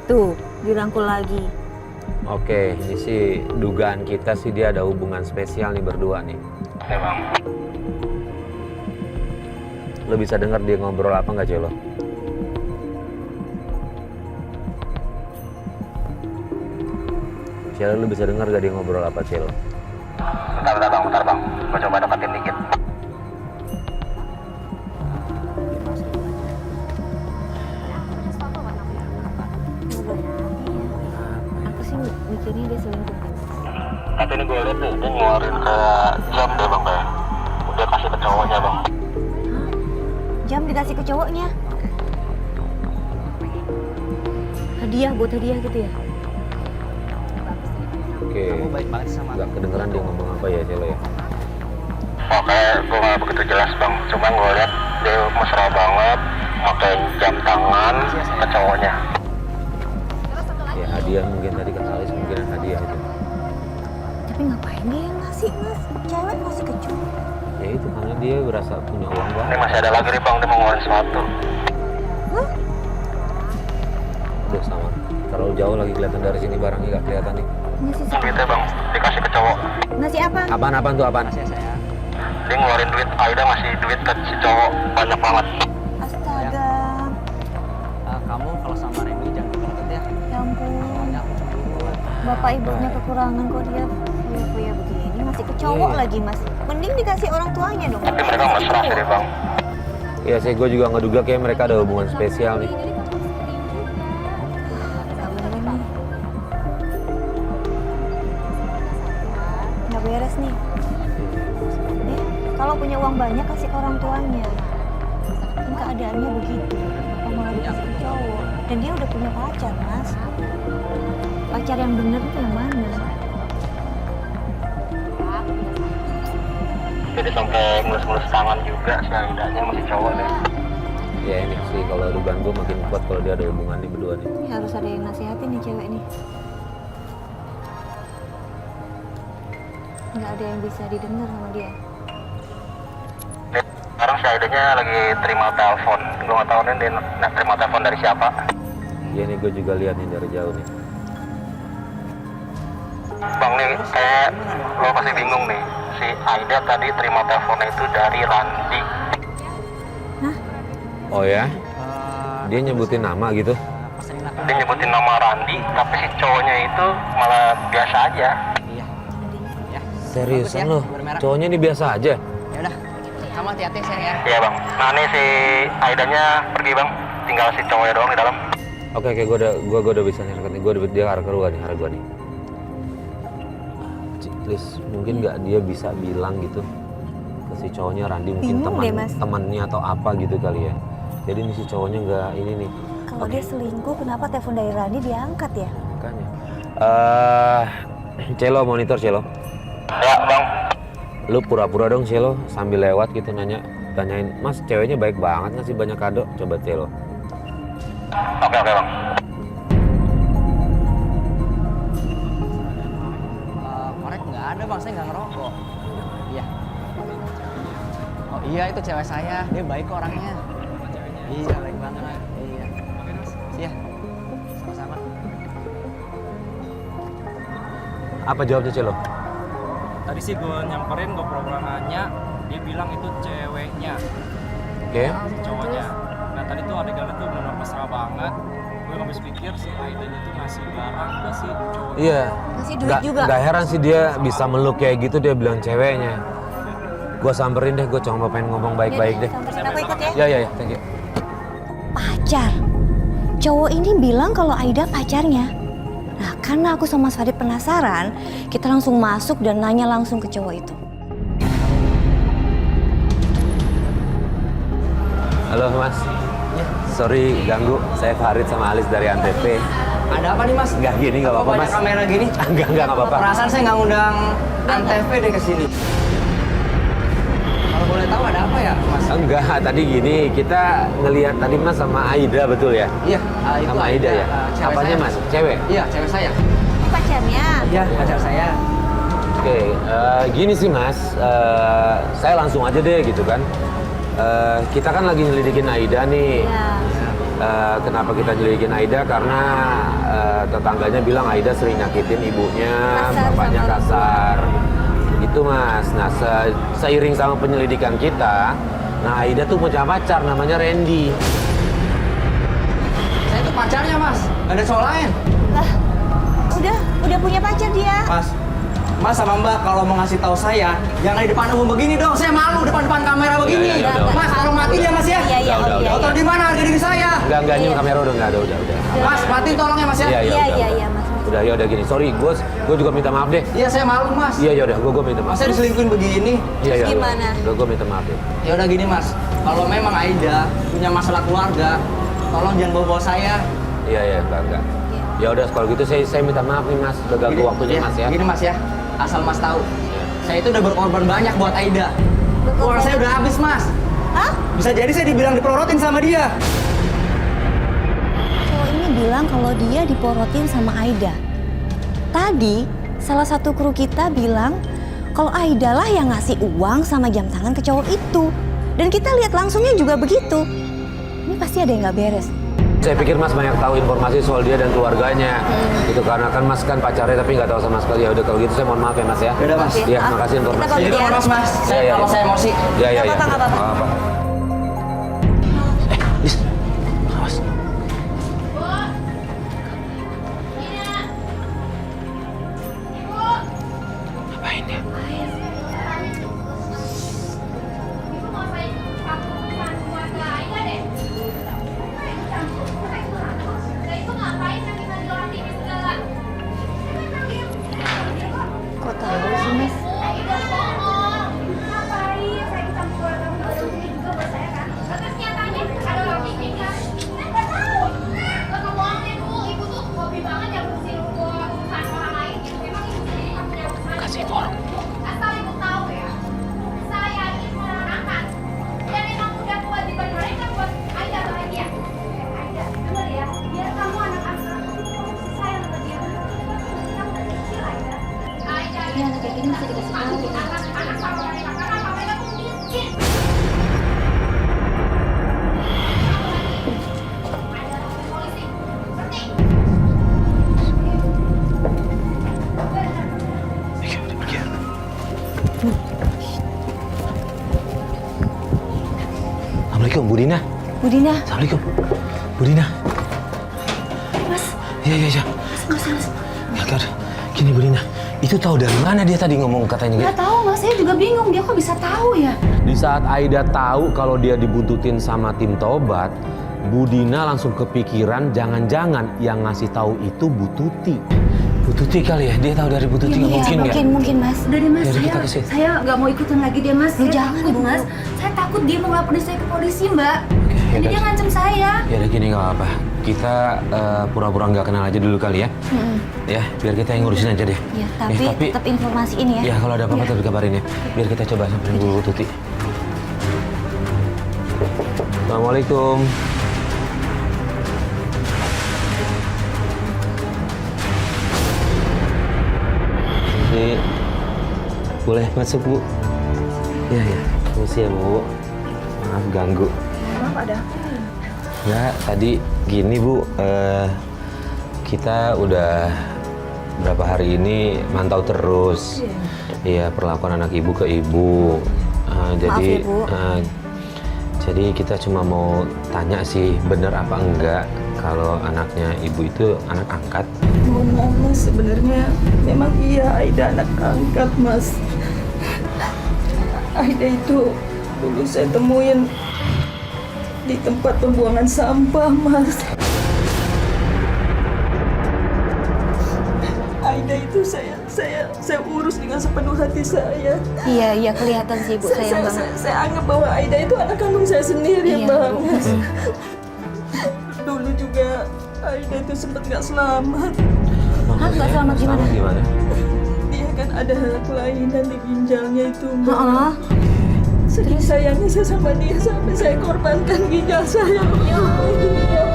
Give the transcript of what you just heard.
Tuh, dirangkul lagi. Oke, ini sih dugaan kita sih dia ada hubungan spesial nih berdua nih. Oke bang. Lo bisa dengar dia ngobrol apa nggak, Celo? Celo, lo bisa dengar gak dia ngobrol apa, Celo? Bentar bang. Gue coba deketin dikit. Aku sih mikirnya dia selingkuh. Tapi ini gue liat nih, dia ngeluarin kayak jam deh bang kayak. Udah kasih ke cowoknya bang. Jam dikasih ke cowoknya. Hadiah buat hadiah gitu ya? Oke. Kamu baik banget sama Gak kedengeran dia ngomong apa ya, Celo ya? Oke, gue gak begitu jelas bang. Cuma gue liat dia mesra banget. Pakai jam tangan ke cowoknya. Ya hadiah mungkin tadi kata Alis mungkin hadiah itu. Tapi ngapain dia yang ngasih, Mas? Cewek ngasih ke cowok. Ya itu karena dia berasa punya uang Ini banget. masih ada lagi nih bang, dia mau ngeluarin sesuatu. Hah? Udah sama. Terlalu jauh lagi kelihatan dari sini barangnya gak kelihatan nih. Ngasih Duitnya bang, dikasih ke cowok. Ngasih apa? Apaan tuh apaan? Makasih ya sayang. Dia ngeluarin duit, Aida ngasih duit ke si cowok banyak banget. Astaga. Kamu kalau sama Remy jangan deket ya. Ya ampun. Soalnya aku cemburu. Bapak ibunya kekurangan kok dia foya-foya begini. Ngasih ke cowok Iya. lagi, Mas. Mending dikasih orang tuanya dong. Tapi mereka mesra sih deh bang. Ya sih gue juga ngeduga kayak mereka ada hubungan spesial nih. Gak bener nih. Gak beres nih. Nih, kalau punya uang banyak kasih ke orang tuanya. Kan keadaannya begitu. Bapak malah dikasih ke cowok. Dan dia udah punya pacar, Mas. Pacar yang bener tuh yang mana? Jadi sampai ngelus-ngelus tangan juga si Aidanya masih cowok deh. Ya ini sih kalau dugaan gue makin kuat kalau dia ada hubungannya berdua nih. Ini harus ada yang nasihatin nih cewek nih. Nggak ada yang bisa didengar sama dia. Sekarang si Aidanya lagi terima telepon. Gue nggak tahu nih dia terima telepon dari siapa. Ya ini gue juga lihat nih dari jauh nih. Bang nih, kayak lo pasti bingung nih. Si Aida tadi terima teleponnya itu dari Randi. Oh ya? Eh, Dia nyebutin nama gitu? pesenin aku. Dia nyebutin nama Randi, tapi si cowoknya itu malah biasa aja. Iya. Ya. Seriusan Bagus lo? ya, bermerek. Cowoknya ini biasa aja? Ya udah. Kamu hati-hati sayang ya. Iya bang. Nah nih si Aidanya pergi bang. Tinggal si cowoknya doang di dalam. Oke, gue udah bisa nih nih. Gue dia arah keluar nih, arah gue nih. Please, mungkin nggak dia bisa bilang gitu ke si cowoknya Randi mungkin Bingung deh, Mas. temannya atau apa gitu kali ya. Jadi nih si cowoknya nggak ini nih. Kalau dia selingkuh, kenapa telepon dari Rani diangkat ya? Makanya. Celo monitor Celo. Ya bang. Lu pura-pura dong Celo sambil lewat gitu tanyain, Mas ceweknya baik banget ngasih banyak kado. Coba Celo. Oke bang. Korek nggak ada bang, saya nggak ngerokok. Iya. Oh iya itu cewek saya, dia baik kok orangnya. Iya baik banget. Iya. Iya. Sama-sama. Apa jawabnya Celo? Tadi sih gue nyamperin, gue pura-pura nanya, dia bilang itu ceweknya, Oke. si cowoknya. Nah tadi tuh adegannya tuh benar-benar mesra banget. Gue nggak habis pikir si Aidanya tuh ngasih barang ke si cowok. Iya. Ngasih duit juga. Gak heran sih dia bisa meluk kayak gitu, dia bilang ceweknya. Gue samperin deh, gue cuma pengen ngomong baik-baik deh. Sampai aku ikut ya. Ya, thank you. Pacar. Cowok ini bilang kalau Aida pacarnya. Nah, karena aku sama Mas Fadil penasaran, kita langsung masuk dan nanya langsung ke cowok itu. Halo Mas. Sorry ganggu, saya Farid sama Alis dari Antv. Ada apa nih mas? Enggak gini, nggak apa-apa Banyak Mas. kamera gini. Enggak apa-apa. Perasaan saya nggak ngundang Antv deh ke sini. Kalau boleh tahu ada apa ya mas? Enggak, tadi gini, kita ngelihat tadi Mas sama Aida betul ya? Iya, itu Sama Aida ya? cewek Apanya saya. Mas? Cewek? Iya, cewek saya. Ini pacarnya. Iya, pacar saya. Oke, gini sih Mas, saya langsung aja deh gitu kan. Kita kan lagi nyelidikin Aida nih. Ya. kenapa kita nyelidikin Aida karena tetangganya bilang Aida sering nyakitin ibunya, Kasar bapaknya sama kasar. Itu Mas. Nah, seiring sama penyelidikan kita, nah Aida tuh punya pacar namanya Randy. Saya itu pacarnya mas, gak ada cowok lain. Lah, udah punya pacar dia. Mas sama Mbak kalau mau ngasih tahu saya jangan di depan umum begini dong. Saya malu depan kamera begini. Ya, Mas tolong matiin ya mas ya. Iya, Udah. Tahu di mana harga diri saya? Enggak nyum kamera udah enggak ada udah. Mas matiin tolong ya mas ya. Iya, Mas. Udah ya udah gini. Sorry, gue juga minta maaf deh. Iya saya malu mas. Iya ya udah, gue minta maaf. Mas saya diselingkuhin begini. Iya. Gimana? Udah gue minta maaf ya. Ya udah gini mas. Kalau memang Aida punya masalah keluarga, tolong jangan bawa saya. Iya, enggak. Ya udah kalau gitu saya minta maaf nih Mas, udah ganggu waktunya Mas ya. Gini mas ya, asal mas tahu. Saya itu udah berkorban banyak buat Aida. Uang saya udah habis mas. Hah? Bisa jadi saya dibilang dipelorotin sama dia. Cowok ini bilang kalau dia diporotin sama Aida. Tadi salah satu kru kita bilang kalau Aida lah yang ngasih uang sama jam tangan ke cowok itu. Dan kita lihat langsungnya juga begitu. Ini pasti ada yang nggak beres. Saya pikir Mas banyak tahu informasi soal dia dan keluarganya. Itu karena kan Mas kan pacarnya tapi nggak tahu sama sekali. Ya udah kalau gitu saya mohon maaf ya Mas ya. Yaudah mas. Iya, makasih Kita informasi. pamit Jadi ya. mas saya Iya. kalau saya emosi. Iya. Nggak apa-apa, nggak apa-apa. Apa? Lis, awas. Ngapain dia? Kok tahu sih Mas? Kasih form. Asal ibu tahu ya, saya ini menerangkan dan emang udah kewajiban mereka buat Aida bahagia. Aida, dengar ya, biar kamu anak-anak itu kamu sayang sama dia. Kamu dari kecil Aida. Aida, Ini anak kayak gini mesti dikasih tahu. anak-anak sama mereka karena mereka tuh miskin. Aida, polisi, ngerti? Assalamualaikum Bu Dina. Bu Dina. Assalamualaikum. Bu Dina. Mas. Iya. Mas. Ya, gini Bu Dina. Itu tahu dari mana dia tadi ngomong katanya gitu? Nggak tahu Mas, saya juga bingung dia kok bisa tahu ya. Di saat Aida tahu kalau dia dibuntutin sama tim Tobat, Bu Dina langsung kepikiran jangan-jangan yang ngasih tahu itu Bu Tuti. Bu Tuti kali ya? Dia tahu dari Bu Tuti nggak mungkin nggak? Mungkin Mas. Udah deh Mas, Yaudah, kita kesini. saya nggak mau ikutan lagi deh Mas. Lu Saya jangan, takut, Bu. Mas. Saya takut dia mau ngelaporin saya ke polisi Mbak. Jadi yaudah. dia ngancem saya. Ya udah gini nggak apa-apa. Kita pura-pura nggak kenal aja dulu kali ya. Ya, biar kita yang ngurusin aja deh. Ya, tapi tetap informasi ini ya. Ya kalau ada apa-apa tetap kabarin ya. Biar kita coba samperin Bu Tuti. Assalamualaikum. Ini boleh masuk Bu? Iya. Permisi ya Bu. Maaf ganggu. Maaf ada. Ya, tadi gini Bu, kita udah berapa hari ini mantau terus. Iya, perlakuan anak ibu ke ibu. Jadi, ya, Bu. jadi kita cuma mau tanya sih, bener apa enggak kalau anaknya ibu itu anak angkat? Ngomong Mas, sebenarnya memang iya Aida anak angkat Mas. Aida itu dulu saya temuin di tempat pembuangan sampah Mas. Aida itu saya urus dengan sepenuh hati saya. Iya kelihatan sih Bu, sayang banget. Saya anggap bahwa Aida itu anak kandung saya sendiri Iya, banget. Dulu juga Aida itu sempat nggak selamat. Hah, nggak selamat gimana? Gimana? Dia kan ada kelainan di ginjalnya itu Mbak. Heeh. Saking sayangnya saya sama dia sampai saya korbankan ginjal saya. Ya Allah.